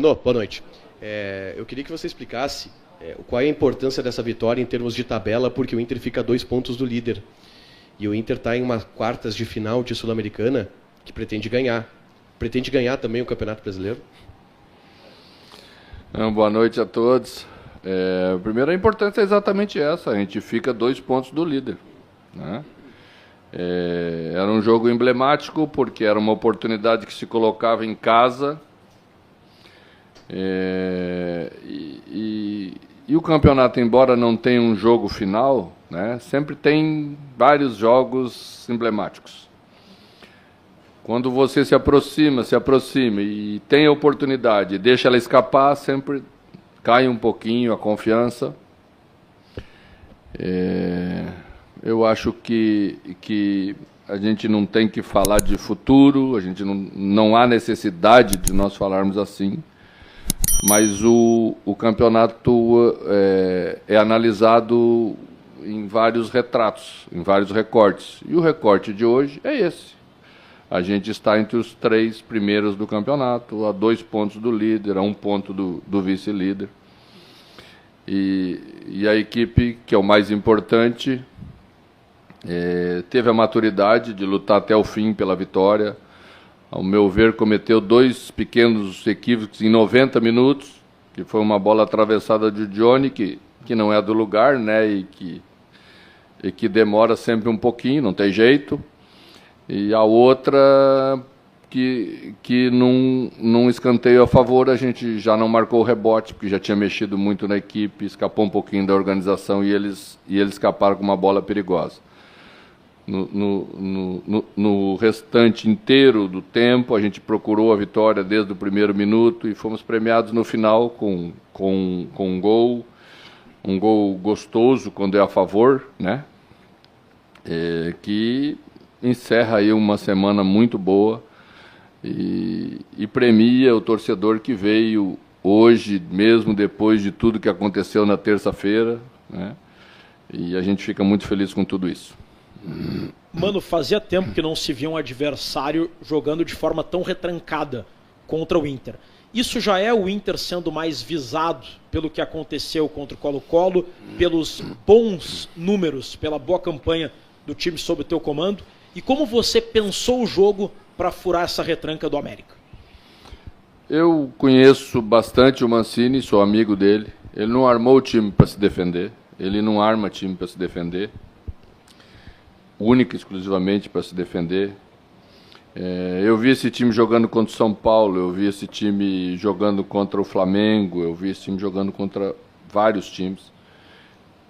Mano, boa noite. Eu queria que você explicasse qual é a importância dessa vitória em termos de tabela, porque o Inter fica a 2 pontos do líder. E o Inter está em uma quartas de final de Sul-Americana que pretende ganhar. Pretende ganhar também o Campeonato Brasileiro? Boa noite a todos. Primeiro, a importância é exatamente essa. A gente fica 2 pontos do líder, né? Era um jogo emblemático, porque era uma oportunidade que se colocava em casa. E o campeonato, embora não tenha um jogo final, né, sempre tem vários jogos emblemáticos. Quando você se aproxima e tem a oportunidade, deixa ela escapar, sempre cai um pouquinho a confiança. Eu acho que a gente não tem que falar de futuro, a gente não há necessidade de nós falarmos assim, mas o campeonato é analisado em vários retratos, em vários recortes. E o recorte de hoje é esse. A gente está entre os 3 primeiros do campeonato, a 2 pontos do líder, a 1 ponto do vice-líder. E a equipe, que é o mais importante, teve a maturidade de lutar até o fim pela vitória. Ao meu ver, cometeu 2 pequenos equívocos em 90 minutos, que foi uma bola atravessada de Johnny, que não é do lugar, né, e que demora sempre um pouquinho, não tem jeito. E a outra, que num escanteio a favor, a gente já não marcou o rebote, porque já tinha mexido muito na equipe, escapou um pouquinho da organização e eles escaparam com uma bola perigosa. No restante inteiro do tempo, a gente procurou a vitória desde o primeiro minuto e fomos premiados no final com um gol gostoso quando é a favor, né? Que encerra aí uma semana muito boa e premia o torcedor que veio hoje, mesmo depois de tudo que aconteceu na terça-feira, né? E a gente fica muito feliz com tudo isso. Mano, fazia tempo que não se via um adversário jogando de forma tão retrancada contra o Inter. Isso já é o Inter sendo mais visado pelo que aconteceu contra o Colo-Colo, pelos bons números, pela boa campanha do time sob o teu comando? E como você pensou o jogo para furar essa retranca do América? Eu conheço bastante o Mancini, sou amigo dele. Ele não armou o time para se defender. Ele não arma time para se defender. Única e exclusivamente para se defender. Eu vi esse time jogando contra o São Paulo, eu vi esse time jogando contra o Flamengo, eu vi esse time jogando contra vários times.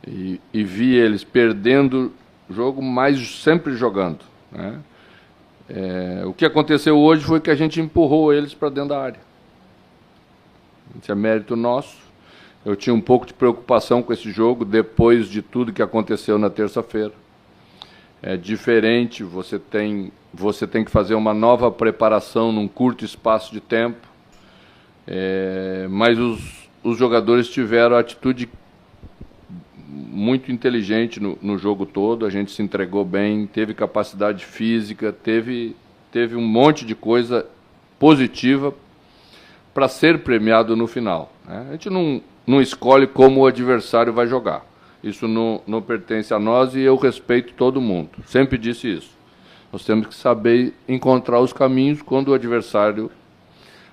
E vi eles perdendo jogo, mas sempre jogando, né? O que aconteceu hoje foi que a gente empurrou eles para dentro da área. Isso é mérito nosso. Eu tinha um pouco de preocupação com esse jogo, depois de tudo que aconteceu na terça-feira. É diferente, você tem que fazer uma nova preparação num curto espaço de tempo, mas os jogadores tiveram a atitude muito inteligente no jogo todo, a gente se entregou bem, teve capacidade física, teve um monte de coisa positiva para ser premiado no final, né? A gente não escolhe como o adversário vai jogar. Isso não pertence a nós e eu respeito todo mundo. Sempre disse isso. Nós temos que saber encontrar os caminhos quando o adversário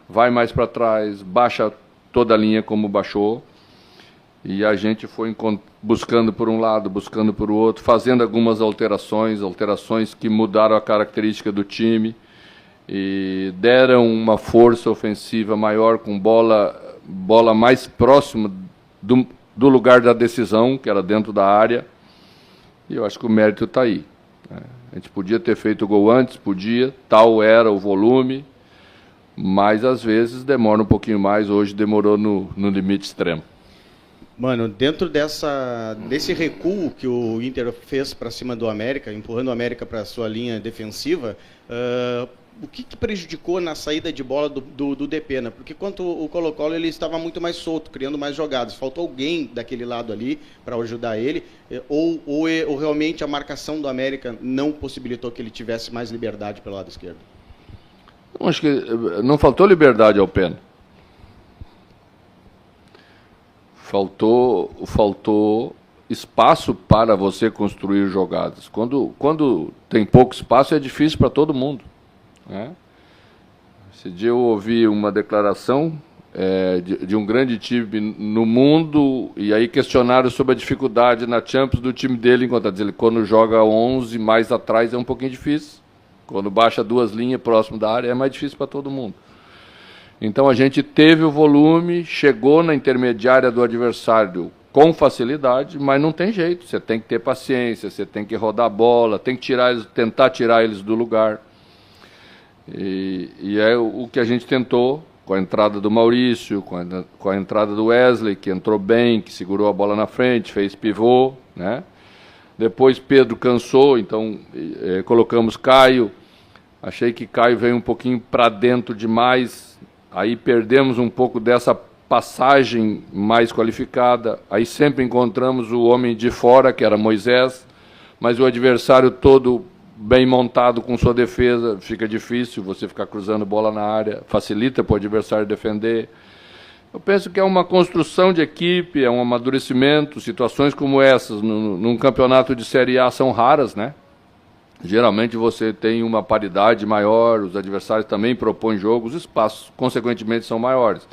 vai mais para trás, baixa toda a linha como baixou. E a gente foi buscando por um lado, buscando por outro, fazendo algumas alterações que mudaram a característica do time e deram uma força ofensiva maior, com bola mais próxima do lugar da decisão, que era dentro da área, e eu acho que o mérito está aí, né? A gente podia ter feito o gol antes, tal era o volume, mas às vezes demora um pouquinho mais, hoje demorou no limite extremo. Mano, dentro desse recuo que o Inter fez para cima do América, empurrando o América para a sua linha defensiva, o que prejudicou na saída de bola do Depena? Porque quanto o Colo-Colo, ele estava muito mais solto, criando mais jogadas. Faltou alguém daquele lado ali para ajudar ele? Ou realmente a marcação do América não possibilitou que ele tivesse mais liberdade pelo lado esquerdo? Eu acho que não faltou liberdade ao Pena. faltou espaço para você construir jogadas. Quando tem pouco espaço, é difícil para todo mundo, né? Esse dia eu ouvi uma declaração de um grande time no mundo, e aí questionaram sobre a dificuldade na Champions do time dele, enquanto ele, quando joga 11 mais atrás é um pouquinho difícil, quando baixa 2 linhas próximo da área é mais difícil para todo mundo. Então a gente teve o volume, chegou na intermediária do adversário com facilidade, mas não tem jeito, você tem que ter paciência, você tem que rodar a bola, tem que tentar tirar eles do lugar. E é o que a gente tentou com a entrada do Maurício, com a entrada do Wesley, que entrou bem, que segurou a bola na frente, fez pivô, né? Depois Pedro cansou, então colocamos Caio. Achei que Caio veio um pouquinho para dentro demais, aí perdemos um pouco dessa passagem mais qualificada. Aí sempre encontramos o homem de fora, que era Moisés, mas o adversário todo bem montado com sua defesa, fica difícil você ficar cruzando bola na área, facilita para o adversário defender. Eu penso que é uma construção de equipe, é um amadurecimento. Situações como essas, num campeonato de Série A, são raras, né? Geralmente você tem uma paridade maior, os adversários também propõem jogo, os espaços, consequentemente, são maiores.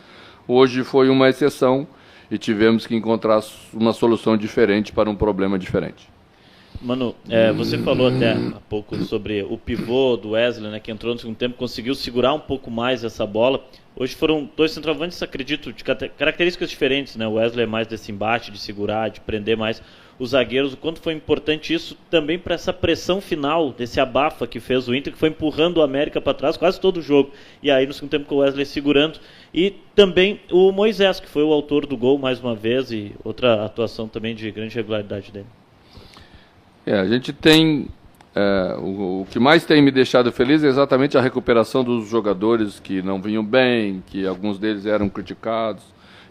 Hoje foi uma exceção e tivemos que encontrar uma solução diferente para um problema diferente. Mano, você falou até há pouco sobre o pivô do Wesley, né, que entrou no segundo tempo, conseguiu segurar um pouco mais essa bola. Hoje foram 2 centroavantes, acredito, de características diferentes, né? O Wesley é mais desse embate, de segurar, de prender mais os zagueiros. O quanto foi importante isso também para essa pressão final, desse abafa que fez o Inter, que foi empurrando o América para trás quase todo o jogo. E aí no segundo tempo com o Wesley segurando. E também o Moisés, que foi o autor do gol mais uma vez, e outra atuação também de grande regularidade dele. A gente tem... o que mais tem me deixado feliz é exatamente a recuperação dos jogadores que não vinham bem, que alguns deles eram criticados.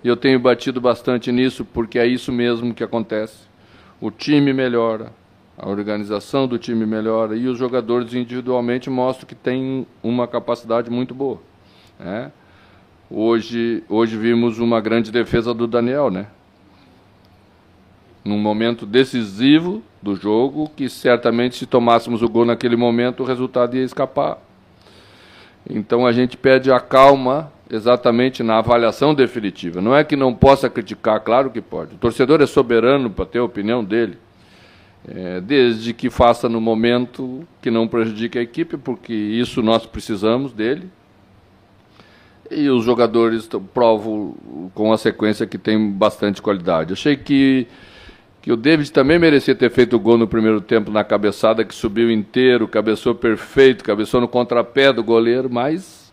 E eu tenho batido bastante nisso, porque é isso mesmo que acontece. O time melhora, a organização do time melhora, e os jogadores individualmente mostram que têm uma capacidade muito boa, né? Hoje vimos uma grande defesa do Daniel, né? Num momento decisivo do jogo, que certamente se tomássemos o gol naquele momento, o resultado ia escapar. Então a gente pede a calma exatamente na avaliação definitiva. Não é que não possa criticar, claro que pode. O torcedor é soberano para ter a opinião dele, desde que faça no momento que não prejudique a equipe, porque isso nós precisamos dele. E os jogadores provam com a sequência que tem bastante qualidade. Achei que o David também merecia ter feito o gol no primeiro tempo na cabeçada, que subiu inteiro, cabeçou perfeito, cabeçou no contrapé do goleiro, mas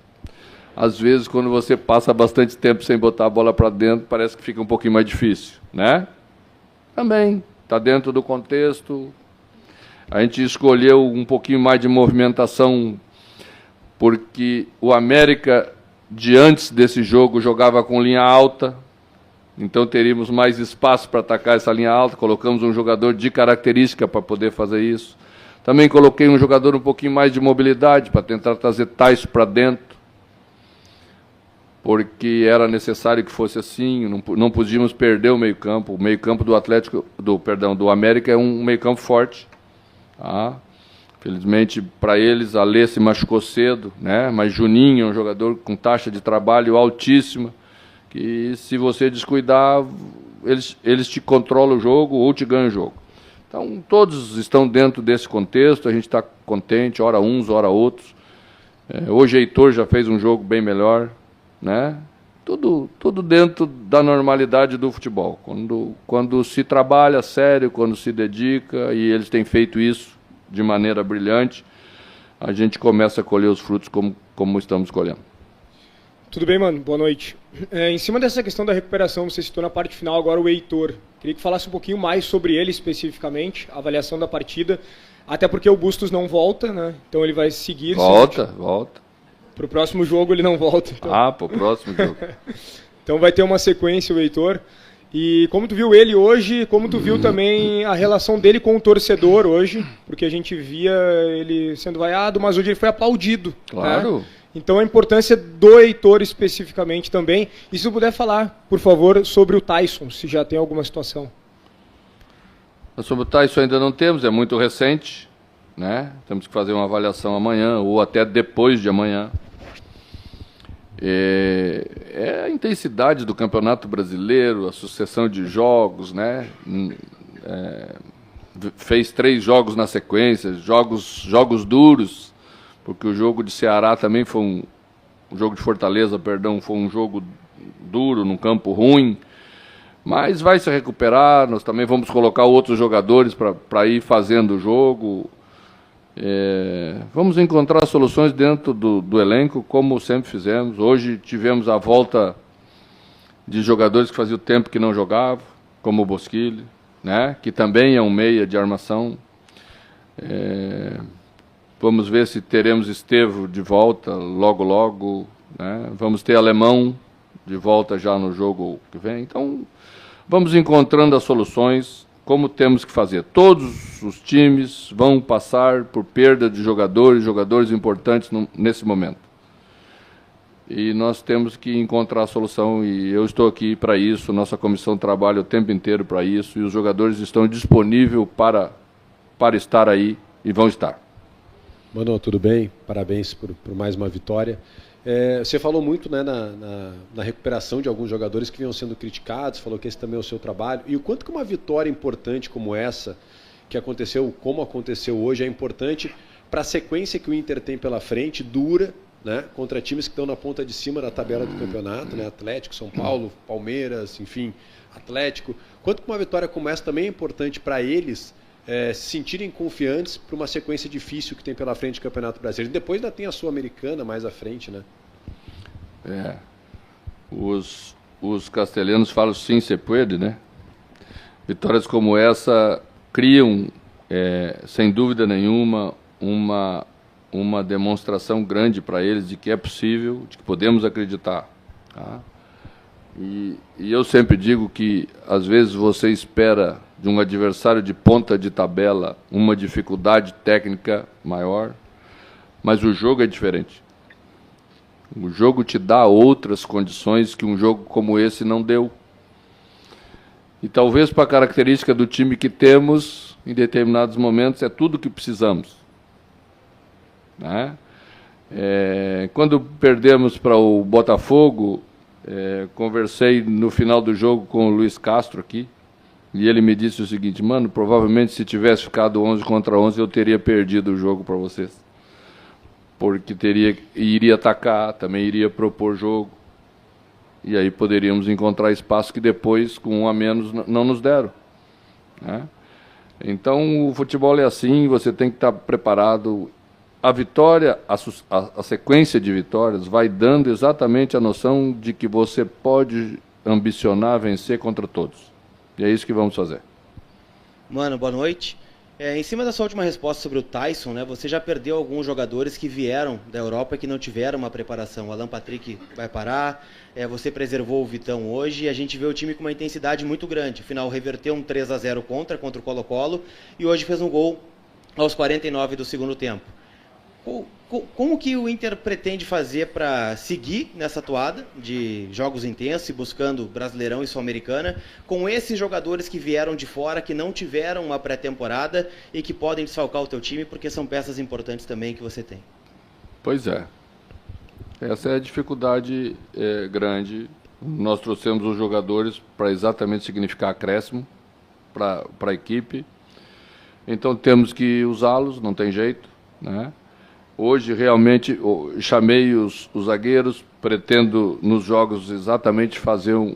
às vezes quando você passa bastante tempo sem botar a bola para dentro, parece que fica um pouquinho mais difícil, né? Também está dentro do contexto. A gente escolheu um pouquinho mais de movimentação, porque o América, de antes desse jogo, jogava com linha alta. Então teríamos mais espaço para atacar essa linha alta, colocamos um jogador de característica para poder fazer isso. Também coloquei um jogador um pouquinho mais de mobilidade para tentar trazer Taisso para dentro, porque era necessário que fosse assim, não podíamos perder o meio-campo. O meio-campo do América é um meio-campo forte. Tá? Felizmente para eles, Alê se machucou cedo, né? Mas Juninho é um jogador com taxa de trabalho altíssima, que se você descuidar, eles te controlam o jogo ou te ganham o jogo. Então, todos estão dentro desse contexto, a gente está contente, ora uns, ora outros. Hoje Heitor já fez um jogo bem melhor, né? Tudo dentro da normalidade do futebol. Quando se trabalha sério, quando se dedica, e eles têm feito isso de maneira brilhante, a gente começa a colher os frutos como estamos colhendo. Tudo bem, mano? Boa noite. Em cima dessa questão da recuperação, você citou na parte final agora o Heitor. Queria que falasse um pouquinho mais sobre ele especificamente, a avaliação da partida, até porque o Bustos não volta, né? Então ele vai seguir. Volta. Para o próximo jogo ele não volta. Então. Para o próximo jogo. Então vai ter uma sequência o Heitor. E como tu viu ele hoje, como tu viu também a relação dele com o torcedor hoje, porque a gente via ele sendo vaiado, mas hoje ele foi aplaudido. Claro. Né? Então a importância do Heitor especificamente também. E se puder falar, por favor, sobre o Tyson, se já tem alguma situação. Sobre o Tyson ainda não temos, é muito recente, né? Temos que fazer uma avaliação amanhã ou até depois de amanhã. É a intensidade do Campeonato Brasileiro, a sucessão de jogos, né? Fez 3 jogos na sequência, jogos duros, porque o jogo de Ceará também foi o jogo de Fortaleza, perdão, foi um jogo duro, num campo ruim, mas vai se recuperar. Nós também vamos colocar outros jogadores para ir fazendo o jogo. Vamos encontrar soluções dentro do elenco, como sempre fizemos. Hoje tivemos a volta de jogadores que fazia tempo que não jogavam, como o Bosquilha, né, que também é um meia de armação. Vamos ver se teremos Estevo de volta logo, né? Vamos ter Alemão de volta já no jogo que vem. Então, vamos encontrando as soluções, como temos que fazer. Todos os times vão passar por perda de jogadores importantes nesse momento. E nós temos que encontrar a solução, e eu estou aqui para isso, nossa comissão trabalha o tempo inteiro para isso, e os jogadores estão disponíveis para estar aí, e vão estar. Mano, tudo bem? Parabéns por mais uma vitória. Você falou muito, né, na recuperação de alguns jogadores que vinham sendo criticados, falou que esse também é o seu trabalho, e o quanto que uma vitória importante como essa, que aconteceu, como aconteceu hoje, é importante para a sequência que o Inter tem pela frente, dura, né, contra times que estão na ponta de cima da tabela do campeonato, né, Atlético, São Paulo, Palmeiras, enfim, Atlético. Quanto que uma vitória como essa também é importante para eles se sentirem confiantes para uma sequência difícil que tem pela frente do Campeonato Brasileiro. E depois ainda tem a Sul-Americana mais à frente, né? Os castelhanos falam sim, se puede, né? Vitórias como essa criam, sem dúvida nenhuma, uma demonstração grande para eles de que é possível, de que podemos acreditar. Tá? E eu sempre digo que, às vezes, você espera de um adversário de ponta de tabela uma dificuldade técnica maior, mas o jogo é diferente. O jogo te dá outras condições que um jogo como esse não deu. E talvez para a característica do time que temos, em determinados momentos, é tudo o que precisamos. Né? Quando perdemos para o Botafogo, conversei no final do jogo com o Luiz Castro aqui, e ele me disse o seguinte: mano, provavelmente se tivesse ficado 11 contra 11 eu teria perdido o jogo para vocês, porque iria atacar, também iria propor jogo, e aí poderíamos encontrar espaço que depois, com um a menos, não nos deram, né? Então o futebol é assim, você tem que estar preparado. A vitória, a sequência de vitórias vai dando exatamente a noção de que você pode ambicionar vencer contra todos. E é isso que vamos fazer. Mano, boa noite. Em cima da sua última resposta sobre o Tyson, né, você já perdeu alguns jogadores que vieram da Europa e que não tiveram uma preparação. O Alan Patrick vai parar, você preservou o Vitão hoje, e a gente vê o time com uma intensidade muito grande. Afinal, reverteu um 3-0 contra o Colo-Colo, e hoje fez um gol aos 49 do segundo tempo. Como que o Inter pretende fazer para seguir nessa toada de jogos intensos e buscando Brasileirão e Sul-Americana com esses jogadores que vieram de fora, que não tiveram uma pré-temporada e que podem desfalcar o teu time, porque são peças importantes também que você tem? Pois é. Essa é a dificuldade grande. Nós trouxemos os jogadores para exatamente significar acréscimo para a equipe. Então temos que usá-los, não tem jeito, né? Hoje, realmente, chamei os zagueiros, pretendo, nos jogos, exatamente fazer um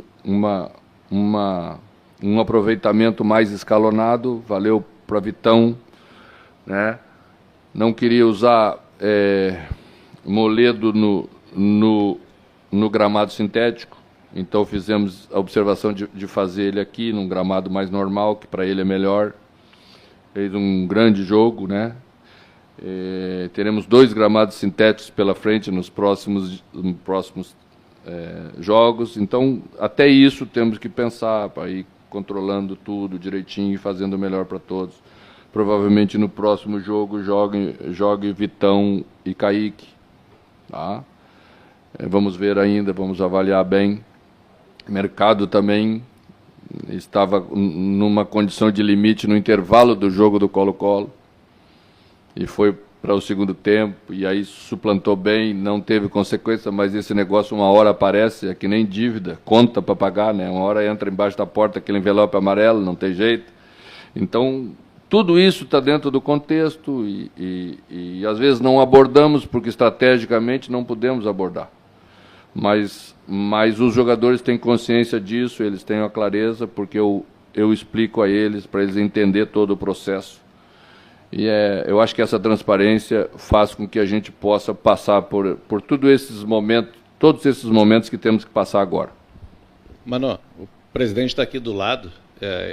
aproveitamento mais escalonado. Valeu para Vitão, né? Não queria usar Moledo no gramado sintético, então fizemos a observação de fazer ele aqui, num gramado mais normal, que para ele é melhor. Fez um grande jogo, né? Teremos 2 gramados sintéticos pela frente nos próximos jogos, então até isso temos que pensar para ir controlando tudo direitinho e fazendo o melhor para todos. Provavelmente no próximo jogo jogue Vitão e Kaique, Tá? Vamos ver ainda, vamos avaliar bem. O mercado também estava numa condição de limite no intervalo do jogo do Colo-Colo e foi para o segundo tempo, e aí suplantou bem, não teve consequência, mas esse negócio uma hora aparece, é que nem dívida, conta para pagar, né? Uma hora entra embaixo da porta aquele envelope amarelo, não tem jeito. Então, tudo isso está dentro do contexto e às vezes não abordamos porque estrategicamente não podemos abordar. Mas os jogadores têm consciência disso, eles têm a clareza, porque eu explico a eles, para eles entenderem todo o processo. E eu acho que essa transparência faz com que a gente possa passar por todos esses momentos que temos que passar agora. Mano, o presidente está aqui do lado.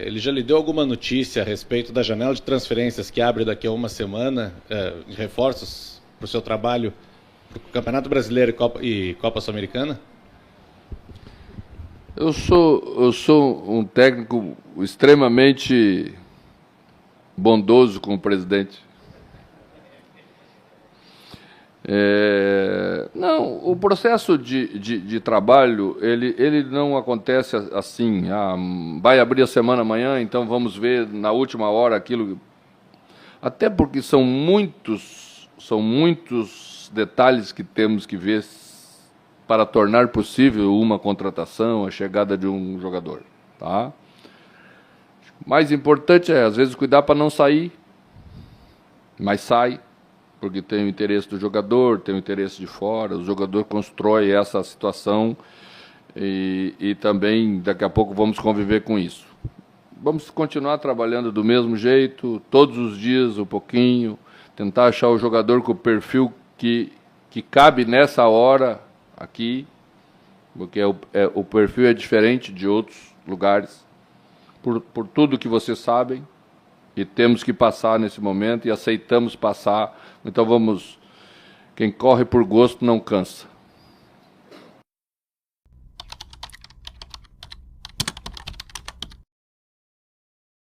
Ele já lhe deu alguma notícia a respeito da janela de transferências que abre daqui a uma semana, de reforços para o seu trabalho para o Campeonato Brasileiro e Copa Sul-Americana? Eu sou um técnico extremamente bondoso com o presidente. Não, o processo de trabalho, ele não acontece assim, vai abrir a semana amanhã, então vamos ver na última hora aquilo. Até porque são muitos detalhes que temos que ver para tornar possível uma contratação, a chegada de um jogador, tá? O mais importante é, às vezes, cuidar para não sair, mas sai, porque tem o interesse do jogador, tem o interesse de fora, o jogador constrói essa situação e também, daqui a pouco, vamos conviver com isso. Vamos continuar trabalhando do mesmo jeito, todos os dias, um pouquinho, tentar achar o jogador com o perfil que cabe nessa hora aqui, porque o perfil é diferente de outros lugares, por tudo que vocês sabem, e temos que passar nesse momento, e aceitamos passar. Então quem corre por gosto não cansa.